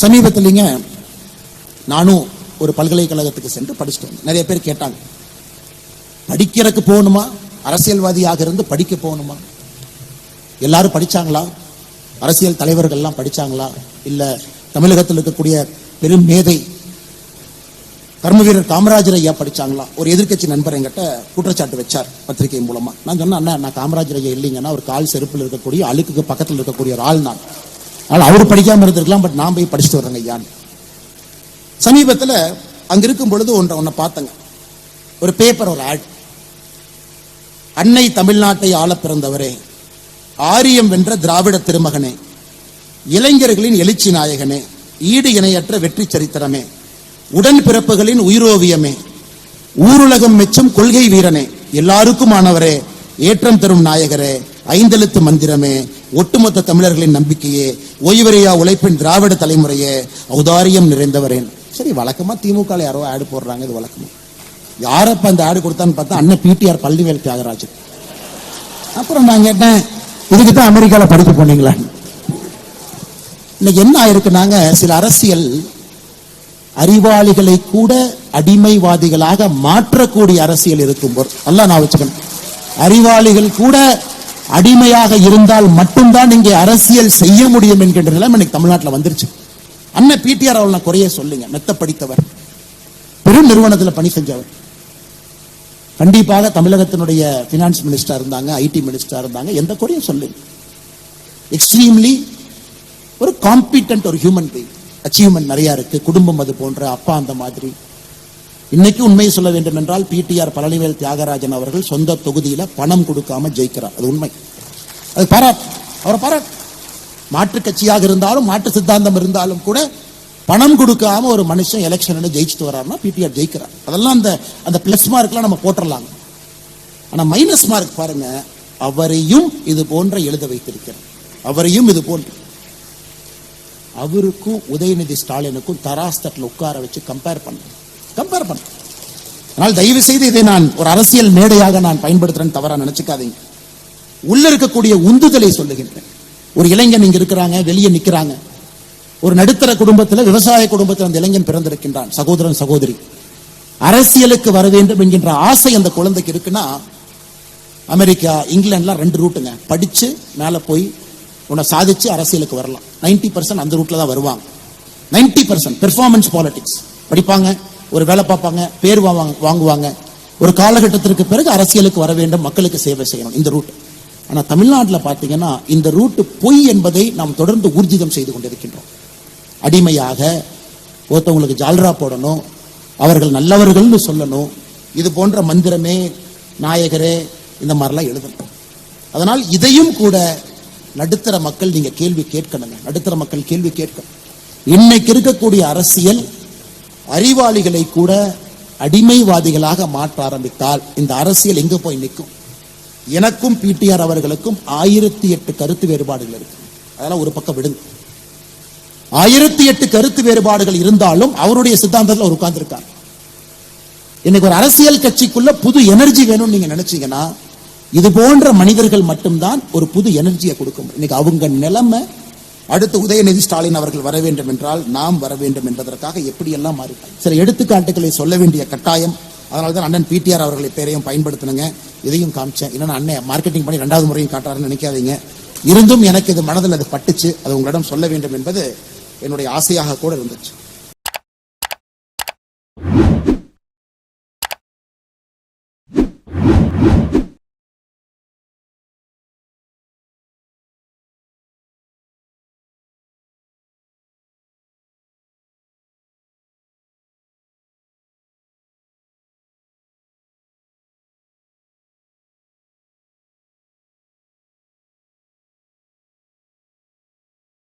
சமீபத்திலங்க நானும் ஒரு பல்கலைக்கழகத்துக்கு சென்று படிச்சுட்டு வந்தேன். நிறைய பேர் கேட்டாங்க, படிக்கிறதுக்கு போகணுமா, அரசியல்வாதியாக இருந்து படிக்க போகணுமா? எல்லாரும் படிச்சாங்களா? அரசியல் தலைவர்கள் எல்லாம் படிச்சாங்களா? இல்ல தமிழகத்தில் இருக்கக்கூடிய பெரும் மேதை கர்மவீரர் காமராஜர் ஐயா படிச்சாங்களா? ஒரு எதிர்க்கட்சி நண்பர் என்கிட்ட குற்றச்சாட்டு வச்சார் பத்திரிகை மூலமா. நான் சொன்னேன், அண்ணா நான் காமராஜர் ஐயா இல்லைங்கன்னா ஒரு கால் செருப்பில் இருக்கக்கூடிய அழுக்குக்கு பக்கத்தில் இருக்கக்கூடிய ஒரு ஆள் நான். ஆனால் அவர் படிக்காம இருந்திருக்கலாம், பட் நான் போய் படிச்சுட்டு வர்றேங்க ஐயான்னு. சமீபத்தில் அங்க இருக்கும் பொழுது ஒன்றை பார்த்தங்க. ஒரு பேப்பர், ஒரு ஆட். அன்னை தமிழ்நாட்டை ஆள பிறந்தவரே, ஆரியம் வென்ற திராவிட திருமகனே, இளைஞர்களின் எழுச்சி நாயகனே, ஈடு இணையற்ற வெற்றி சரித்திரமே, உடன் பிறப்புகளின் உயிரோவியமே, ஊருலகம் மெச்சும் கொள்கை வீரனே, எல்லாருக்கும் ஆனவரே, ஏற்றம் தரும் நாயகரே, ஐந்தெழுத்து மந்திரமே, ஒட்டுமொத்த தமிழர்களின் நம்பிக்கையே, ஓய்வறியா உழைப்பின் திராவிட தலைமுறையே, ஔதாரியம் நிறைந்தவரேன். சரி, வழக்கமா திமுக யாரோ ஆடு போடுறாங்க, இது வழக்கமா. யாரப்ப அந்த ஆடு கொடுத்தான்னு பார்த்தா அண்ணன் பிடிஆர் பழனிவேல் தியாகராஜன். அப்புறம் நான் கேட்டேன், இதுக்கு தான் அமெரிக்கால படிக்க போனீங்களா? இன்னைக்கு என்ன ஆயிருக்குனாங்க, சில அரசியல் அறிவாளிகளை கூட அடிமைவாதிகளாக மாற்றக்கூடிய அரசியல் இருக்கும்போது, நல்லா நான் வச்சுக்கணும், அறிவாளிகள் கூட அடிமையாக இருந்தால் மட்டும்தான் இங்கே அரசியல் செய்ய முடியும் என்கின்ற நிலைமை இன்னைக்கு தமிழ்நாட்டில் வந்துருச்சு. அண்ணன் பிடிஆர் அவள் நான் குறைய சொல்லுங்க, மெத்த படித்தவர், பெரும் நிறுவனத்தில் பணி செஞ்சவர், கண்டிப்பாக தமிழகத்தினுடைய பினான்ஸ் மினிஸ்டர் இருந்தாங்க, ஐடி மினிஸ்டர் இருந்தாங்க, எந்த குறையும் சொல்லுங்க. எக்ஸ்ட்ரீம்லி ஒரு காம்பிட்டன்ட் ஒரு ஹியூமன் பீயிங். அச்சீவ்மெண்ட் நிறைய இருக்கு, குடும்பம் அது போன்ற, அப்பா அந்த மாதிரி. இன்னைக்கு உண்மையை சொல்ல வேண்டும் என்றால் பிடிஆர் பழனிவேல் தியாகராஜன் அவர்கள் சொந்த தொகுதியில பணம் கொடுக்காம ஜெயிக்கிறார். அது உண்மை, அது பாராட்டு, அவரை பாராட்டு. மாற்று கட்சியாக இருந்தாலும், மாற்று சித்தாந்தம் இருந்தாலும் கூட பணம் கொடுக்காம ஒரு மனுஷன் எலெக்ஷன் ஜெயிச்சுட்டு வர்றாருன்னா பிடிஆர் ஜெயிக்கிறார். அதெல்லாம் அந்த பிளஸ் மார்க்லாம் நம்ம போட்டுடலாம். ஆனா மைனஸ் மார்க் பாருங்க, அவரையும் இது போன்ற எழுத வைத்திருக்கிறார். அவரையும் இது போன்ற, அவருக்கும் உதயநிதி ஸ்டாலினுக்கும் தராஸ்தட்டில் உட்கார வச்சு கம்பேர் பண்ண. அதனால் தயவு செய்து இதை நான் ஒரு அரசியல் மேடையாக நான் பயன்படுத்துறேன்னு தவறா நினைச்சுக்காதீங்க. உள்ள இருக்கக்கூடிய உந்துதலை சொல்லுகின்றேன். ஒரு இளைஞன் இங்க இருக்கிறாங்க, வெளியே நிக்கிறாங்க. ஒரு நடுத்தர குடும்பத்தில், விவசாய குடும்பத்தில் அந்த இளைஞன் பிறந்திருக்கின்றான், சகோதரன் சகோதரி. அரசியலுக்கு வர வேண்டும் என்கின்ற ஆசை அந்த குழந்தைக்கு இருக்குன்னா, அமெரிக்கா, இங்கிலாந்துலாம் 2 ரூட்டுங்க. படிச்சு மேல போய் உன்னை சாதிச்சு அரசியலுக்கு வரலாம். 90% அந்த ரூட்ல தான் வருவாங்க. 90% பெர்ஃபார்மன்ஸ் பாலிடிக்ஸ் படிப்பாங்க, ஒரு வேலை பார்ப்பாங்க, பேர் வாங்குவாங்க. ஒரு காலகட்டத்திற்கு பிறகு அரசியலுக்கு வர வேண்டும், மக்களுக்கு சேவை செய்யணும், இந்த ரூட். ஆனா தமிழ்நாட்டில் பார்த்தீங்கன்னா இந்த ரூட் பொய் என்பதை நாம் தொடர்ந்து ஊர்ஜிதம் செய்து கொண்டிருக்கின்றோம். அடிமையாக ஒருத்தவங்களுக்கு ஜால்ரா போடணும், அவர்கள் நல்லவர்கள்னு சொல்லணும், இது போன்ற மந்திரமே, நாயகரே, இந்த மாதிரிலாம் எழுதணும். அதனால் இதையும் கூட நடுத்தர மக்கள் நீங்க கேள்வி கேட்கணுங்க. நடுத்தர மக்கள் கேள்வி கேட்கணும். இன்னைக்கு இருக்கக்கூடிய அரசியல் அறிவாளிகளை கூட அடிமைவாதிகளாக மாற்ற ஆரம்பித்தால் இந்த அரசியல் எங்க போய் நிற்கும்? எனக்கும் பிடிஆர் அவர்களுக்கும் 1008 கருத்து வேறுபாடுகள் இருக்கு. அதெல்லாம் ஒரு பக்கம் விடுங்க. 1008 கருத்து வேறுபாடுகள் இருந்தாலும் அவருடைய சித்தாந்தத்தில் அவர் உட்கார்ந்துருக்கார். இன்னைக்கு ஒரு அரசியல் கட்சிக்குள்ள புது எனர்ஜி வேணும்னு நீங்க நினைச்சீங்கன்னா இது போன்ற மனிதர்கள் மட்டும்தான் ஒரு புது எனர்ஜியை கொடுக்கும். இன்னைக்கு அவங்க நிலைமை, அடுத்து உதயநிதி ஸ்டாலின் அவர்கள் வர வேண்டும் என்றால் நாம் வர வேண்டும் என்பதற்காக எப்படியெல்லாம் மாறிட்டாங்க. சில எடுத்துக்காட்டுகளை சொல்ல வேண்டிய கட்டாயம். அதனால்தான் அண்ணன் பிடிஆர் அவர்களை பேரையும் பயன்படுத்தினுங்க, இதையும் காமிச்சேன். இல்லைன்னா அண்ணன் மார்க்கெட்டிங் பண்ணி 2வது முறையும் காட்டுறாருன்னு நினைக்காதீங்க. இருந்தும் எனக்கு இது மனதில் அது பட்டுச்சு, அது உங்களிடம் சொல்ல வேண்டும் என்பது என்னுடைய ஆசையாக கூட இருந்துச்சு.